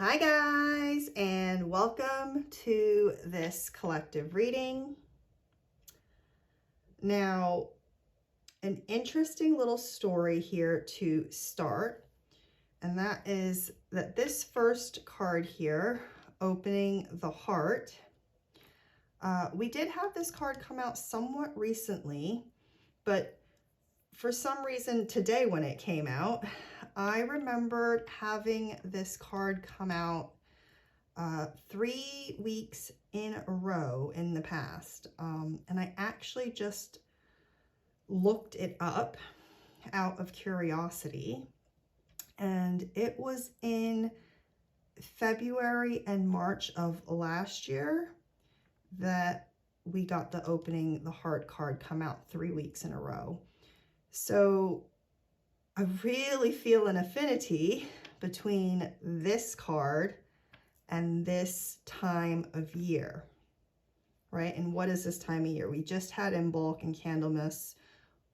Hi guys, and welcome to this collective reading. Now, an interesting little story here to start, and that is that this first card here, Opening the Heart, we did have this card come out somewhat recently, but for some reason today when it came out, I remembered having this card come out 3 weeks in a row in the past. And I actually just looked it up out of curiosity. And it was in February and March of last year that we got the Opening the Heart card come out 3 weeks in a row. So I really feel an affinity between this card and this time of year, right? And what is this time of year? We just had Imbolc and Candlemas,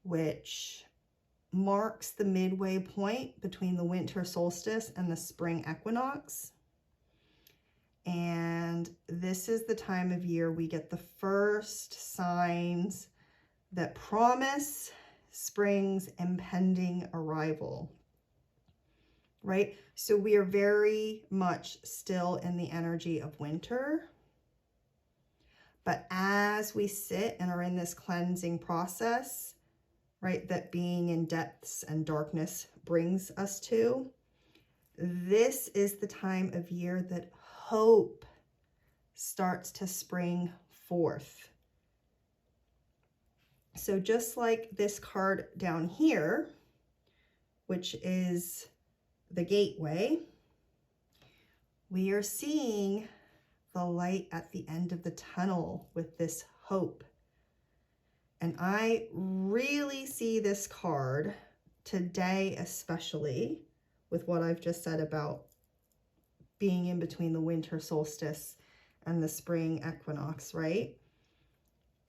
which marks the midway point between the winter solstice and the spring equinox. And this is the time of year we get the first signs that promise spring's impending arrival, right? So we are very much still in the energy of winter. But as we sit and are in this cleansing process, right, that being in depths and darkness brings us to, this is the time of year that hope starts to spring forth. So just like this card down here, which is the gateway, we are seeing the light at the end of the tunnel with this hope. And I really see this card today, especially with what I've just said about being in between the winter solstice and the spring equinox, right?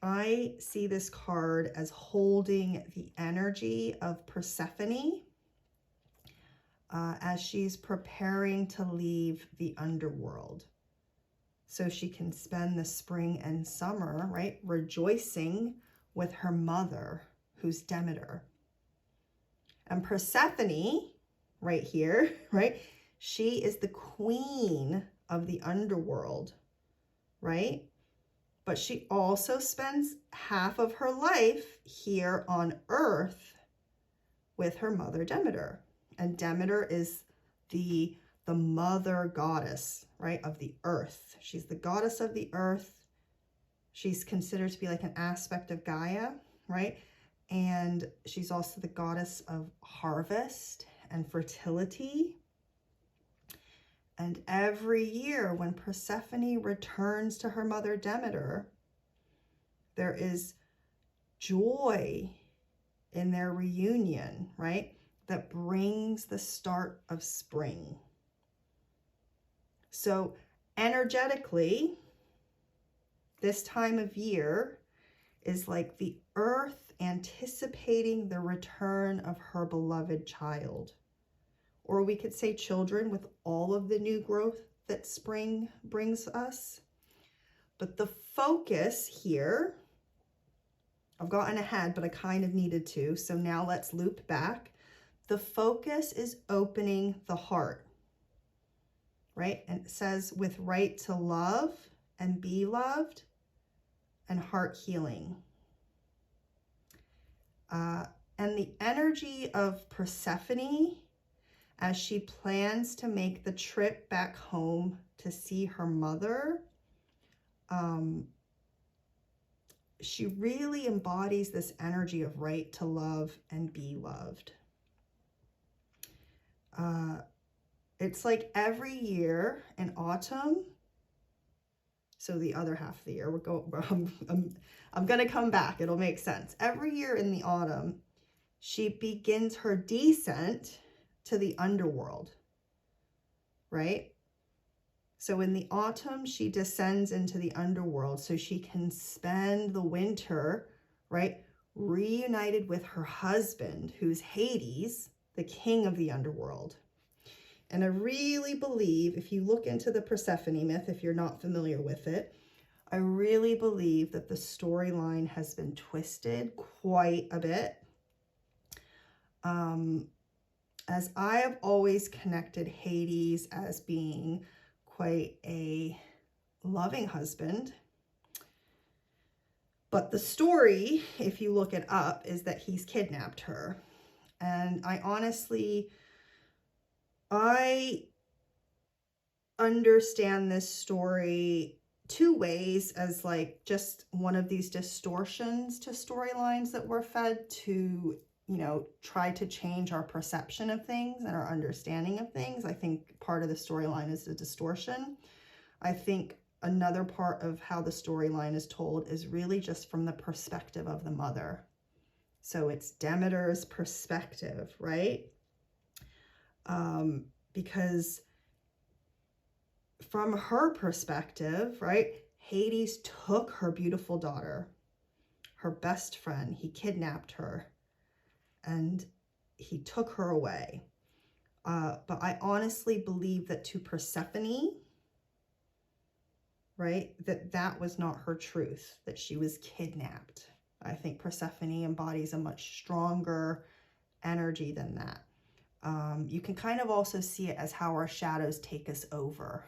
I see this card as holding the energy of Persephone as she's preparing to leave the underworld, so she can spend the spring and summer, right, rejoicing with her mother, who's Demeter. And Persephone, right here, right, she is the queen of the underworld, right? But she also spends half of her life here on Earth with her mother Demeter. And Demeter is the mother goddess, right, of the earth. She's the goddess of the earth. She's considered to be like an aspect of Gaia, right? And she's also the goddess of harvest and fertility. And every year when Persephone returns to her mother Demeter, there is joy in their reunion, right? That brings the start of spring. So energetically, this time of year is like the earth anticipating the return of her beloved child. Or we could say children, with all of the new growth that spring brings us. But the focus here, I've gotten ahead, but I kind of needed to. So now let's loop back. The focus is opening the heart, right? And it says with right to love and be loved and heart healing. And the energy of Persephone as she plans to make the trip back home to see her mother, she really embodies this energy of right to love and be loved. It's like every year in autumn, so the other half of the year, I'm going to come back. It'll make sense. Every year in the autumn, she begins her descent to the underworld, right? So in the autumn, she descends into the underworld so she can spend the winter, right, reunited with her husband, who's Hades, the king of the underworld. And I really believe, if you look into the Persephone myth, if you're not familiar with it, I really believe that the storyline has been twisted quite a bit. As I have always connected Hades as being quite a loving husband, but the story, if you look it up, is that he's kidnapped her. And I understand this story two ways, as like just one of these distortions to storylines that we're fed to, you know, try to change our perception of things and our understanding of things. I think part of the storyline is the distortion. I think another part of how the storyline is told is really just from the perspective of the mother. So it's Demeter's perspective, right? Because from her perspective, right, Hades took her beautiful daughter, her best friend. He kidnapped her and he took her away. But I honestly believe that to Persephone, right, that was not her truth, that she was kidnapped. I think Persephone embodies a much stronger energy than that. You can kind of also see it as how our shadows take us over,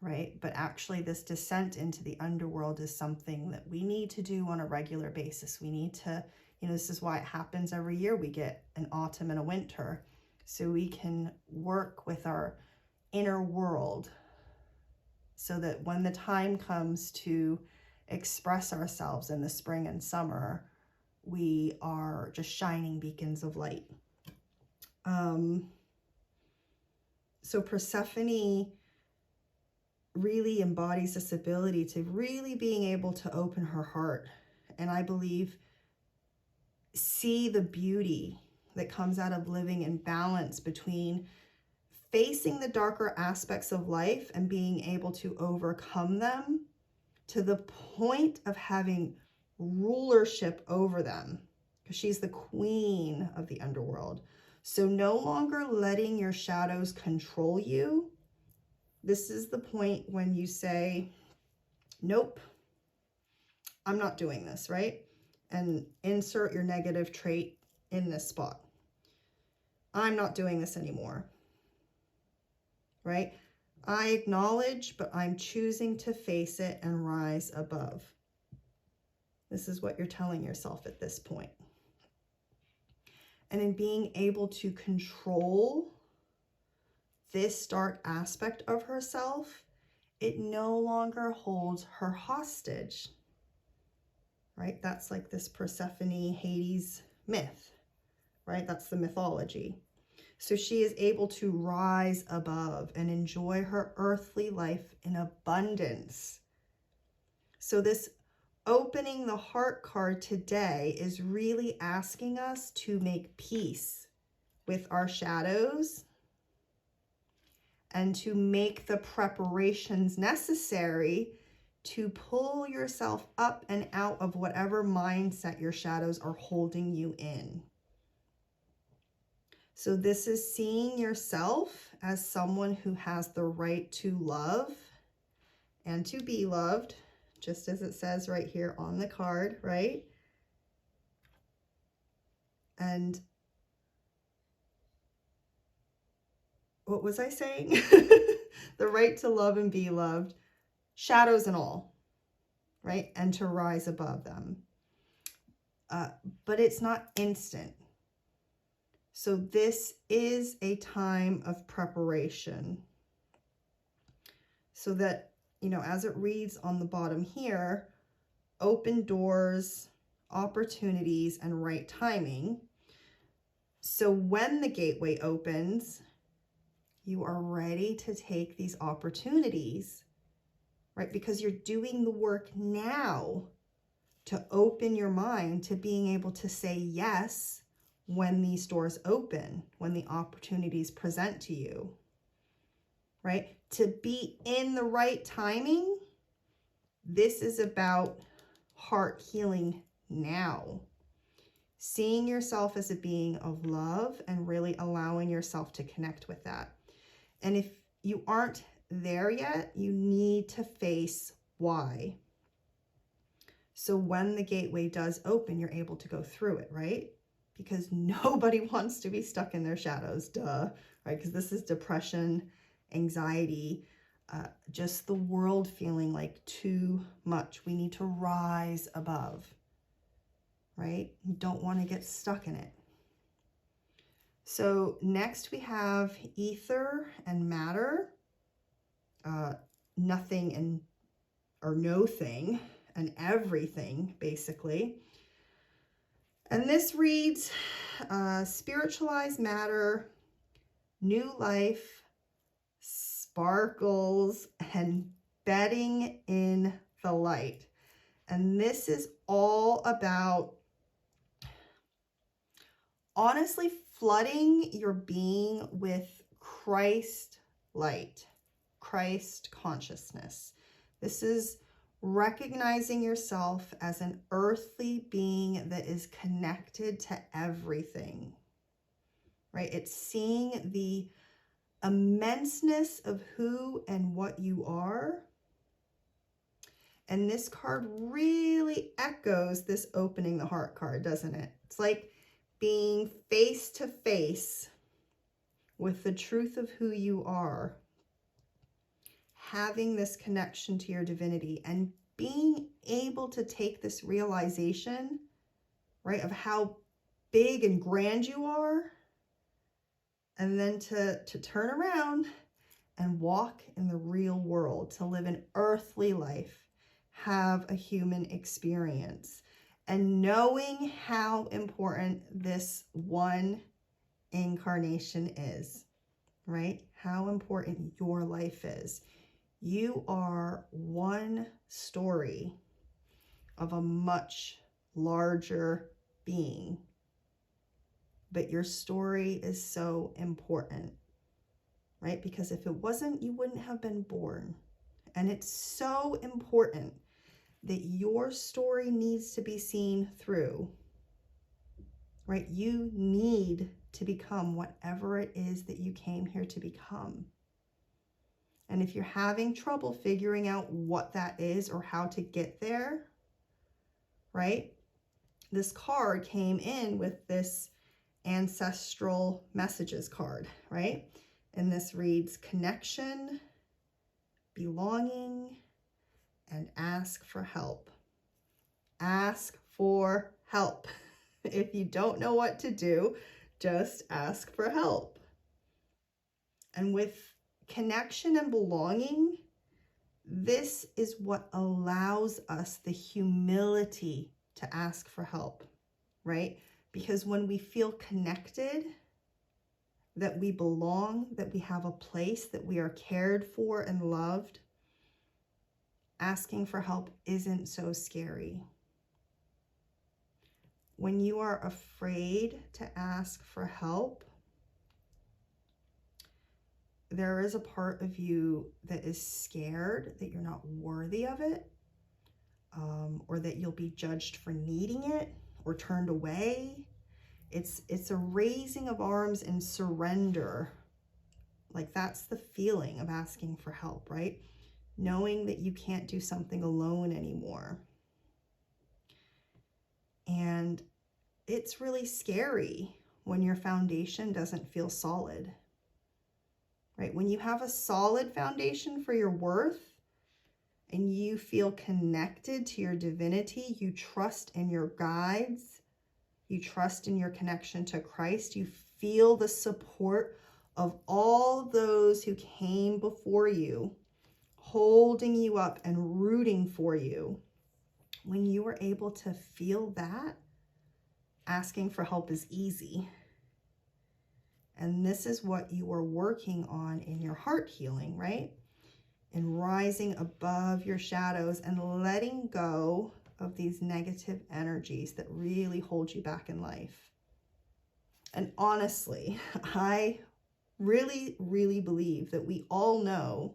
right? But actually this descent into the underworld is something that we need to do on a regular basis. We need to, you know, this is why it happens every year. We get an autumn and a winter, so we can work with our inner world so that when the time comes to express ourselves in the spring and summer, we are just shining beacons of light. So Persephone really embodies this ability to really being able to open her heart, and I believe see the beauty that comes out of living in balance between facing the darker aspects of life and being able to overcome them to the point of having rulership over them, because she's the queen of the underworld. So no longer letting your shadows control you. This is the point when you say, nope, I'm not doing this, right? And insert your negative trait in this spot. I'm not doing this anymore, right? I acknowledge, but I'm choosing to face it and rise above. This is what you're telling yourself at this point. And in being able to control this dark aspect of herself, it no longer holds her hostage, right? That's like this Persephone Hades myth, right? That's the mythology. So she is able to rise above and enjoy her earthly life in abundance. So this opening the heart card today is really asking us to make peace with our shadows and to make the preparations necessary to pull yourself up and out of whatever mindset your shadows are holding you in. So this is seeing yourself as someone who has the right to love and to be loved, just as it says right here on the card, right? And what was I saying? The right to love and be loved, shadows and all, right? And to rise above them. But it's not instant. So this is a time of preparation. So that, you know, as it reads on the bottom here, open doors, opportunities, and right timing. So when the gateway opens, you are ready to take these opportunities, right? Because you're doing the work now to open your mind to being able to say yes when these doors open, when the opportunities present to you, right? To be in the right timing, this is about heart healing now. seeing yourself as a being of love and really allowing yourself to connect with that. And if you aren't there yet, you need to face why. So when the gateway does open, you're able to go through it, right? Because nobody wants to be stuck in their shadows, duh, right? Because this is depression, anxiety, just the world feeling like too much. We need to rise above, right? You don't want to get stuck in it. So next we have ether and matter, nothing and or no thing and everything, basically. And this reads, spiritualized matter, new life, sparkles, and bedding in the light. And this is all about honestly flooding your being with Christ light, Christ consciousness. This is recognizing yourself as an earthly being that is connected to everything, right? It's seeing the immenseness of who and what you are. And this card really echoes this opening the heart card, doesn't it? It's like being face to face with the truth of who you are, having this connection to your divinity and being able to take this realization, right, of how big and grand you are, and then to turn around and walk in the real world, to live an earthly life, have a human experience, and knowing how important this one incarnation is, right? How important your life is. You are one story of a much larger being, but your story is so important, right? Because if it wasn't, you wouldn't have been born. And it's so important that your story needs to be seen through, right? You need to become whatever it is that you came here to become. And if you're having trouble figuring out what that is or how to get there, right? This card came in with this ancestral messages card, right? And this reads connection, belonging, and ask for help. Ask for help. If you don't know what to do, just ask for help. And with connection and belonging, this is what allows us the humility to ask for help, right? Because when we feel connected, that we belong, that we have a place, that we are cared for and loved, asking for help isn't so scary. When you are afraid to ask for help, there is a part of you that is scared that you're not worthy of it, or that you'll be judged for needing it or turned away. It's a raising of arms and surrender. Like that's the feeling of asking for help, right? Knowing that you can't do something alone anymore. And it's really scary when your foundation doesn't feel solid, right? When you have a solid foundation for your worth and you feel connected to your divinity, you trust in your guides, you trust in your connection to Christ, you feel the support of all those who came before you, holding you up and rooting for you. When you are able to feel that, asking for help is easy. And this is what you are working on in your heart healing, right? And rising above your shadows and letting go of these negative energies that really hold you back in life. And honestly, I really, really believe that we all know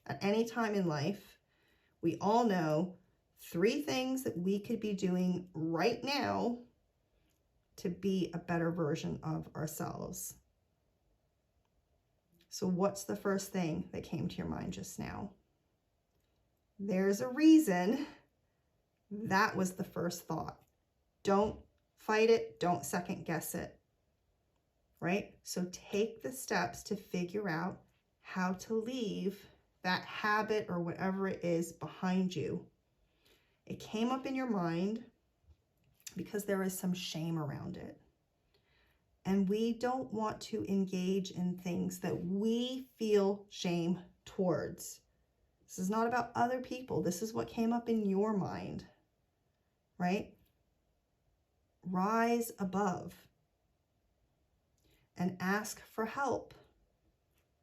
at any time in life, we all know 3 things that we could be doing right now to be a better version of ourselves. So what's the first thing that came to your mind just now? There's a reason that was the first thought. Don't fight it. Don't second guess it. Right? So take the steps to figure out how to leave that habit or whatever it is behind you. It came up in your mind because there is some shame around it. And we don't want to engage in things that we feel shame towards. This is not about other people. This is what came up in your mind, right? Rise above and ask for help,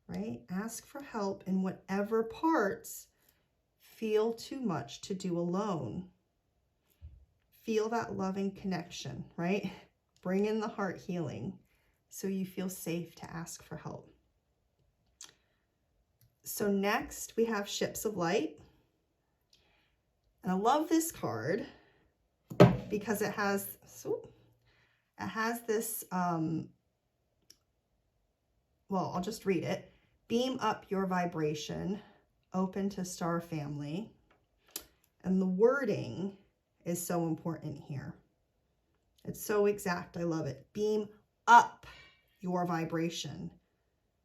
right? Ask for help in whatever parts feel too much to do alone. Feel that loving connection, right? Bring in the heart healing so you feel safe to ask for help. So next we have Ships of Light. And I love this card because it has this, well, I'll just read it. Beam up your vibration, open to star family. And the wording is so important here. It's so exact. I love it. Beam up your vibration,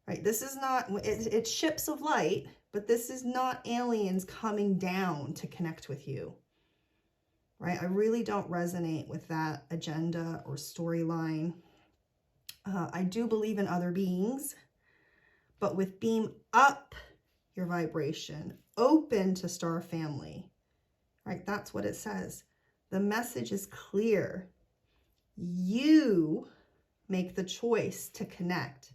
right? This is not, it's ships of light, but this is not aliens coming down to connect with you, right? I really don't resonate with that agenda or storyline. I do believe in other beings, but with beam up your vibration, open to star family, right? That's what it says. The message is clear. You make the choice to connect,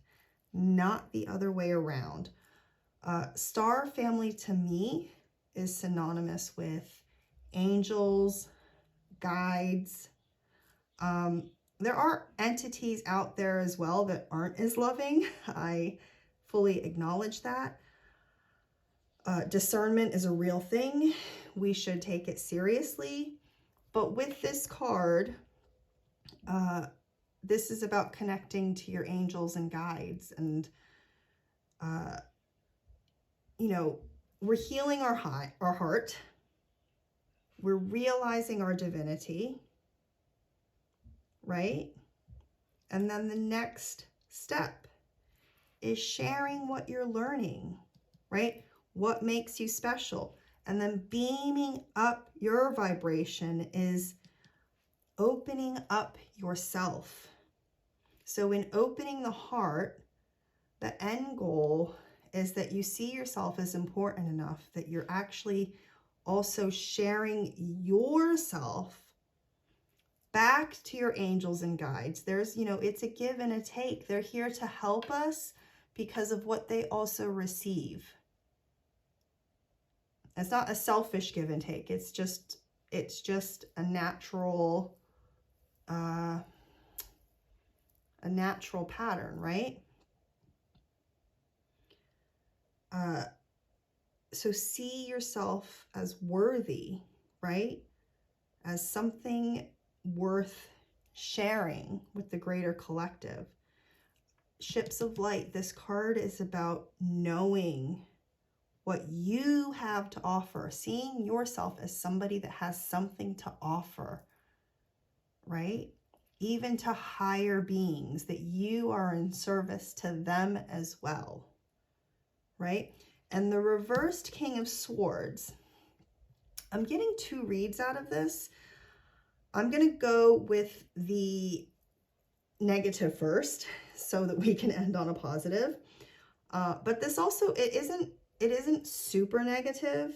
not the other way around. Star family to me is synonymous with angels, guides. There are entities out there as well that aren't as loving. I fully acknowledge that. Discernment is a real thing. We should take it seriously. But with this card, this is about connecting to your angels and guides. And, you know, we're healing our heart. We're realizing our divinity, right? And then the next step is sharing what you're learning, right? What makes you special. And then beaming up your vibration is opening up yourself. So in opening the heart, the end goal is that you see yourself as important enough that you're actually also sharing yourself back to your angels and guides. There's, you know, it's a give and a take. They're here to help us because of what they also receive. It's not a selfish give and take. It's just a natural pattern, right? So see yourself as worthy, right? As something worth sharing with the greater collective. Ships of Light, this card is about knowing what you have to offer, seeing yourself as somebody that has something to offer, right? Even to higher beings, that you are in service to them as well, right? And the reversed King of Swords, I'm getting two reads out of this. I'm going to go with the negative first so that we can end on a positive. But this also, it isn't super negative.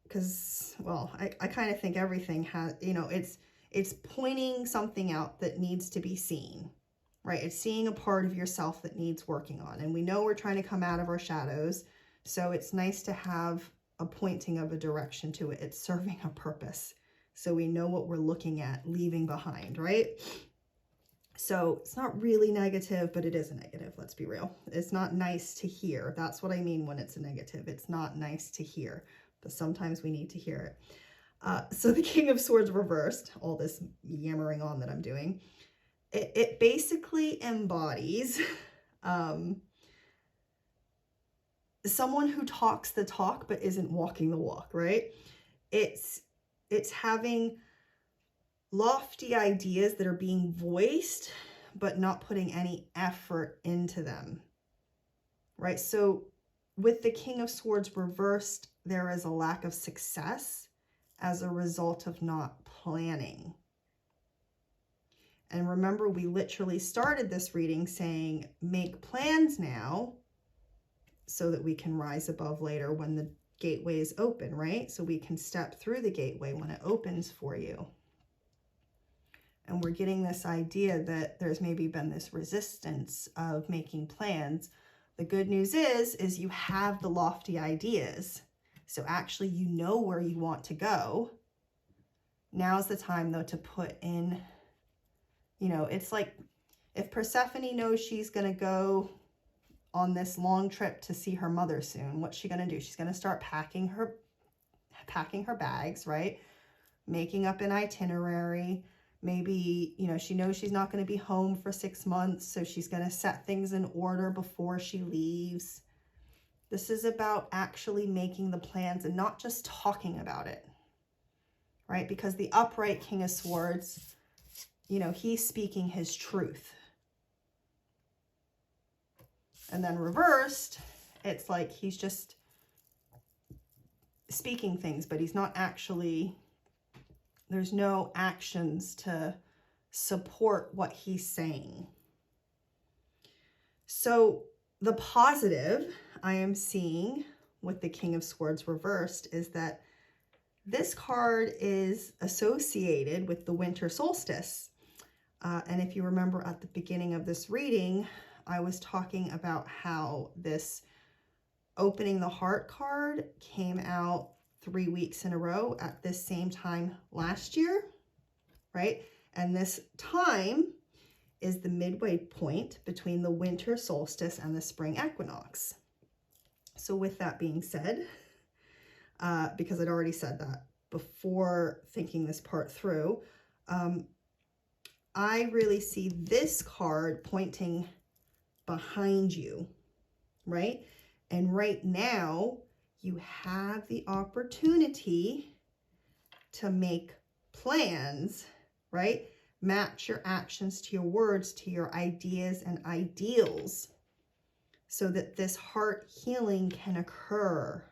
Because, well, I kind of think everything has, you know, it's pointing something out that needs to be seen, right? It's seeing a part of yourself that needs working on. And we know we're trying to come out of our shadows. So it's nice to have a pointing of a direction to it. It's serving a purpose. So we know what we're looking at, leaving behind, right? So it's not really negative, but it is a negative. Let's be real. It's not nice to hear. That's what I mean when it's a negative. It's not nice to hear, but sometimes we need to hear it. So the King of Swords reversed, all this yammering on that I'm doing, it basically embodies someone who talks the talk but isn't walking the walk, right? It's having lofty ideas that are being voiced but not putting any effort into them, right? So with the King of Swords reversed, there is a lack of success as a result of not planning. And remember, we literally started this reading saying, make plans now so that we can rise above later when the gateway is open, right? So we can step through the gateway when it opens for you. And we're getting this idea that there's maybe been this resistance of making plans. The good news is you have the lofty ideas. So actually, you know where you want to go. Now's the time, though, to put in, you know, it's like if Persephone knows she's going to go on this long trip to see her mother soon, what's she going to do? She's going to start packing her bags, right? Making up an itinerary. Maybe, you know, she knows she's not going to be home for 6 months, so she's going to set things in order before she leaves. This is about actually making the plans and not just talking about it, right? Because the upright King of Swords, you know, he's speaking his truth. And then reversed, it's like he's just speaking things, but he's not actually, there's no actions to support what he's saying. So the positive I am seeing with the King of Swords reversed is that this card is associated with the winter solstice. And if you remember at the beginning of this reading, I was talking about how this opening the heart card came out 3 weeks in a row at this same time last year, right? And this time is the midway point between the winter solstice and the spring equinox. So with that being said, because I'd already said that before thinking this part through, I really see this card pointing behind you, right? And right now, you have the opportunity to make plans, right? Match your actions to your words, to your ideas and ideals, so that this heart healing can occur,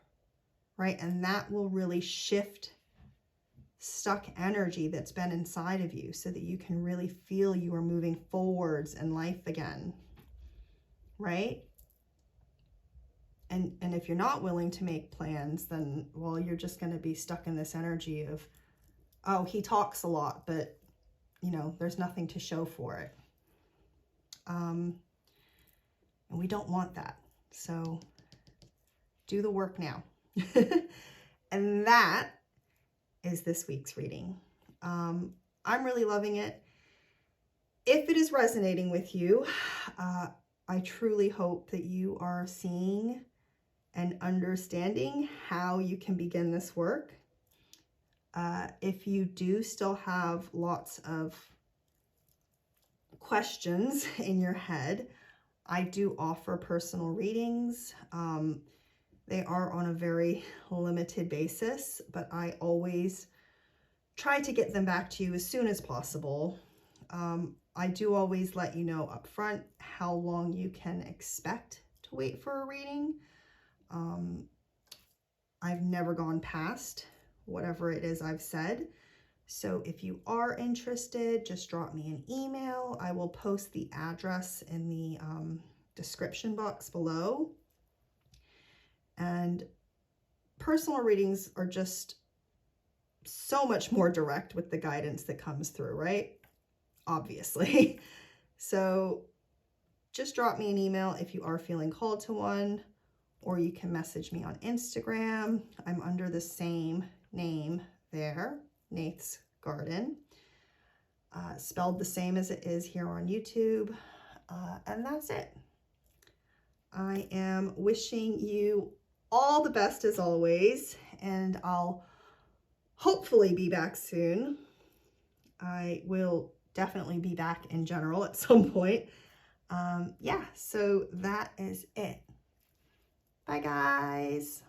right? And that will really shift stuck energy that's been inside of you so that you can really feel you are moving forwards in life again, right? And if you're not willing to make plans, then, well, you're just going to be stuck in this energy of, oh, he talks a lot, but, you know, there's nothing to show for it. And we don't want that. So do the work now. And that is this week's reading. I'm really loving it. If it is resonating with you, I truly hope that you are seeing and understanding how you can begin this work. If you do still have lots of questions in your head, I do offer personal readings. They are on a very limited basis, but I always try to get them back to you as soon as possible. I do always let you know up front how long you can expect to wait for a reading. I've never gone past whatever it is I've said. So if you are interested, just drop me an email. I will post the address in the description box below. And personal readings are just so much more direct with the guidance that comes through, right? Obviously. So just drop me an email if you are feeling called to one, or you can message me on Instagram. I'm under the same name there, Nath's Garden, spelled the same as it is here on YouTube. And that's it. I am wishing you all the best as always, and I'll hopefully hopefully be back soon. I will definitely be back in general at some point. Yeah, so that is it. Bye, guys.